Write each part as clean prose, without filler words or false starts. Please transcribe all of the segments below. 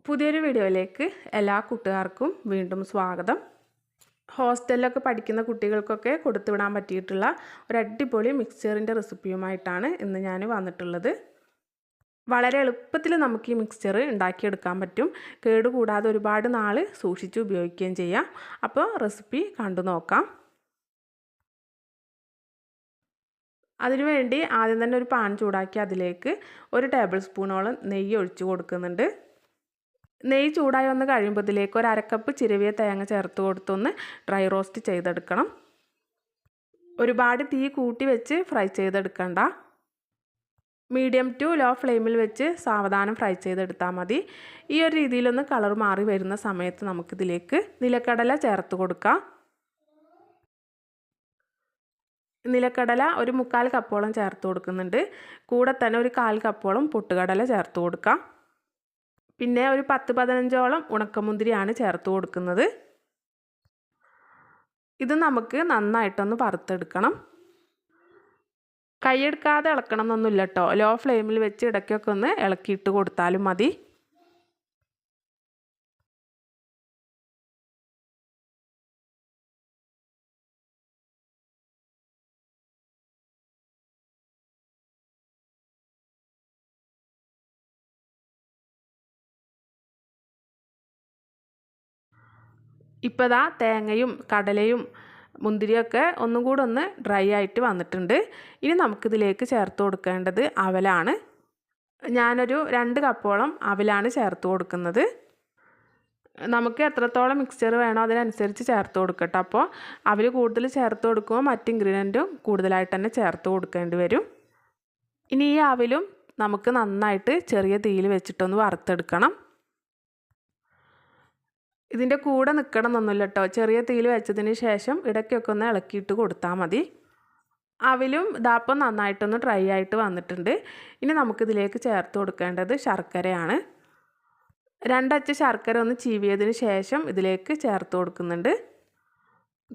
പുതിയൊരു വീഡിയോയിലേക്ക് എല്ലാ കൂട്ടുകാർക്കും വീണ്ടും സ്വാഗതം. ഹോസ്റ്റലിലൊക്കെ പഠിക്കുന്ന കുട്ടികൾക്കൊക്കെ കൊടുത്തുവിടാൻ പറ്റിയിട്ടുള്ള ഒരു അടിപൊളി മിക്സ്ചറിൻ്റെ റെസിപ്പിയുമായിട്ടാണ് ഇന്ന് ഞാൻ വന്നിട്ടുള്ളത്. വളരെ എളുപ്പത്തിൽ നമുക്ക് ഈ മിക്സ്ചർ ഉണ്ടാക്കിയെടുക്കാൻ പറ്റും. കേടുകൂടാതെ ഒരുപാട് നാൾ സൂക്ഷിച്ച് ഉപയോഗിക്കുകയും ചെയ്യാം. അപ്പോൾ റെസിപ്പി കണ്ടു നോക്കാം. അതിനുവേണ്ടി ആദ്യം തന്നെ ഒരു പാൻ ചൂടാക്കി അതിലേക്ക് 1 ടേബിൾ സ്പൂണോളം നെയ്യ് ഒഴിച്ച് കൊടുക്കുന്നുണ്ട്. നെയ്യ് ചൂടായി വന്ന് കഴിയുമ്പോൾ ഇതിലേക്ക് 1/2 കപ്പ് ചിരവിയ തേങ്ങ ചേർത്ത് കൊടുത്തൊന്ന് ഡ്രൈ റോസ്റ്റ് ചെയ്തെടുക്കണം. ഒരുപാട് തീ കൂട്ടി വെച്ച് ഫ്രൈ ചെയ്തെടുക്കണ്ട. മീഡിയം ടു ലോ ഫ്ലെയിമിൽ വെച്ച് സാവധാനം ഫ്രൈ ചെയ്തെടുത്താൽ മതി. ഈ ഒരു രീതിയിലൊന്ന് കളർ മാറി വരുന്ന സമയത്ത് നമുക്കിതിലേക്ക് നിലക്കടല ചേർത്ത് കൊടുക്കാം. നിലക്കടല ഒരു 3/4 കപ്പോളം ചേർത്ത് കൊടുക്കുന്നുണ്ട്. കൂടെ തന്നെ ഒരു 1/4 കപ്പോളം പൊട്ടുകടല ചേർത്ത് കൊടുക്കാം. പിന്നെ ഒരു 10-15ഓളം ഉണക്കമുന്തിരിയാണ് ചേർത്ത് കൊടുക്കുന്നത്. ഇത് നമുക്ക് നന്നായിട്ടൊന്ന് വറുത്തെടുക്കണം. കൈയെടുക്കാതെ ഇളക്കണം എന്നൊന്നുമില്ല കേട്ടോ. ലോ ഫ്ലെയിമിൽ വെച്ച് ഇടയ്ക്കൊക്കെ ഒന്ന് ഇളക്കിയിട്ട് കൊടുത്താലും മതി. ഇപ്പോൾ ദാ തേങ്ങയും കടലയും മുന്തിരിയൊക്കെ ഒന്നും കൂടെ ഒന്ന് ഡ്രൈ ആയിട്ട് വന്നിട്ടുണ്ട്. ഇനി നമുക്കിതിലേക്ക് ചേർത്ത് കൊടുക്കേണ്ടത് അവലാണ്. ഞാനൊരു 2 കപ്പോളം അവലാണ് ചേർത്ത് കൊടുക്കുന്നത്. നമുക്ക് എത്രത്തോളം മിക്സ്ചർ വേണോ അതിനനുസരിച്ച് ചേർത്ത് കൊടുക്കട്ടെ. അപ്പോൾ അവൽ കൂടുതൽ ചേർത്ത് കൊടുക്കുമ്പോൾ മറ്റ് ഇൻഗ്രീഡിയൻറ്റും കൂടുതലായിട്ട് തന്നെ ചേർത്ത് കൊടുക്കേണ്ടി വരും. ഇനി ഈ അവലും നമുക്ക് നന്നായിട്ട് ചെറിയ തീയിൽ വെച്ചിട്ടൊന്ന് വറുത്തെടുക്കണം. ഇതിൻ്റെ കൂടെ നിൽക്കണം എന്നൊന്നുമില്ല കേട്ടോ. ചെറിയ തീയിൽ വെച്ചതിന് ശേഷം ഇടയ്ക്കൊക്കെ ഒന്ന് ഇളക്കിയിട്ട് കൊടുത്താൽ മതി. അവലും ഇതാപ്പം നന്നായിട്ടൊന്ന് ഡ്രൈ ആയിട്ട് വന്നിട്ടുണ്ട്. ഇനി നമുക്കിതിലേക്ക് ചേർത്ത് കൊടുക്കേണ്ടത് ശർക്കരയാണ്. 2 അച്ച് ശർക്കര ഒന്ന് ചീവിയതിന് ശേഷം ഇതിലേക്ക് ചേർത്ത് കൊടുക്കുന്നുണ്ട്.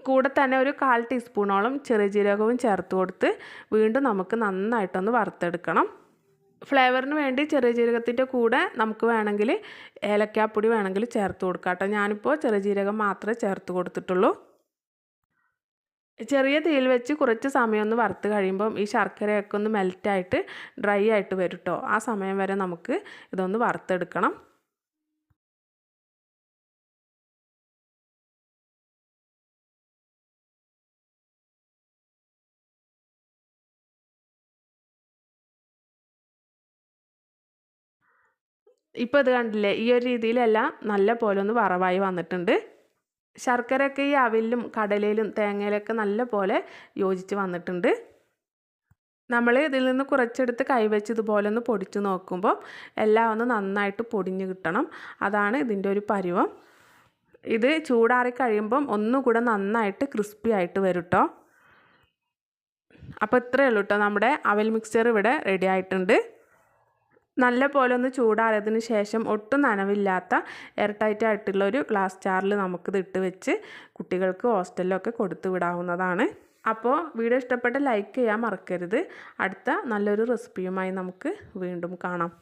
കൂടെ തന്നെ ഒരു 1/4 ടീസ്പൂണോളം ചെറിയ ജീരകവും ചേർത്ത് കൊടുത്ത് വീണ്ടും നമുക്ക് നന്നായിട്ടൊന്ന് വറുത്തെടുക്കണം. ഫ്ലേവറിന് വേണ്ടി ചെറിയ ജീരകത്തിൻ്റെ കൂടെ നമുക്ക് വേണമെങ്കിൽ ഏലക്കാപ്പൊടി വേണമെങ്കിൽ ചേർത്ത് കൊടുക്കാം കേട്ടോ. ഞാനിപ്പോൾ ചെറിയ ജീരകം മാത്രമേ ചേർത്ത് കൊടുത്തിട്ടുള്ളൂ. ചെറിയ തീയിൽ വെച്ച് കുറച്ച് സമയം ഒന്ന് വറുത്ത് കഴിയുമ്പം ഈ ശർക്കരയൊക്കെ ഒന്ന് മെൽറ്റായിട്ട് ഡ്രൈ ആയിട്ട് വരും കേട്ടോ. ആ സമയം വരെ നമുക്ക് ഇതൊന്ന് വറുത്തെടുക്കണം. ഇപ്പോൾ ഇത് കണ്ടില്ലേ, ഈ ഒരു രീതിയിലെല്ലാം നല്ല പോലെ ഒന്ന് വറവായി വന്നിട്ടുണ്ട്. ശർക്കരയൊക്കെ ഈ അവിലും കടലയിലും തേങ്ങയിലൊക്കെ നല്ല പോലെ യോജിച്ച് വന്നിട്ടുണ്ട്. നമ്മൾ ഇതിൽ നിന്ന് കുറച്ചെടുത്ത് കൈവച്ച് ഇതുപോലെ ഒന്ന് പൊടിച്ച് നോക്കുമ്പോൾ എല്ലാം ഒന്ന് നന്നായിട്ട് പൊടിഞ്ഞ് കിട്ടണം. അതാണ് ഇതിൻ്റെ ഒരു പരുവം. ഇത് ചൂടാറി കഴിയുമ്പം ഒന്നുകൂടെ നന്നായിട്ട് ക്രിസ്പി ആയിട്ട് വരും കേട്ടോ. അപ്പോൾ ഇത്രയേ ഉള്ളൂ കേട്ടോ. നമ്മുടെ അവൽ മിക്സ്ചർ ഇവിടെ റെഡി ആയിട്ടുണ്ട്. നല്ല പോലെ ഒന്ന് ചൂടാറിയതിന് ശേഷം ഒട്ടും നനവില്ലാത്ത എയർ ടൈറ്റ് ആയിട്ടുള്ള ഒരു ഗ്ലാസ് ജാറിൽ നമുക്കിത് ഇട്ട് വെച്ച് കുട്ടികൾക്ക് ഹോസ്റ്റലിലൊക്കെ കൊടുത്തു വിടാവുന്നതാണ്. അപ്പോൾ വീഡിയോ ഇഷ്ടപ്പെട്ട ലൈക്ക് ചെയ്യാൻ മറക്കരുത്. അടുത്ത നല്ലൊരു റെസിപ്പിയുമായി നമുക്ക് വീണ്ടും കാണാം.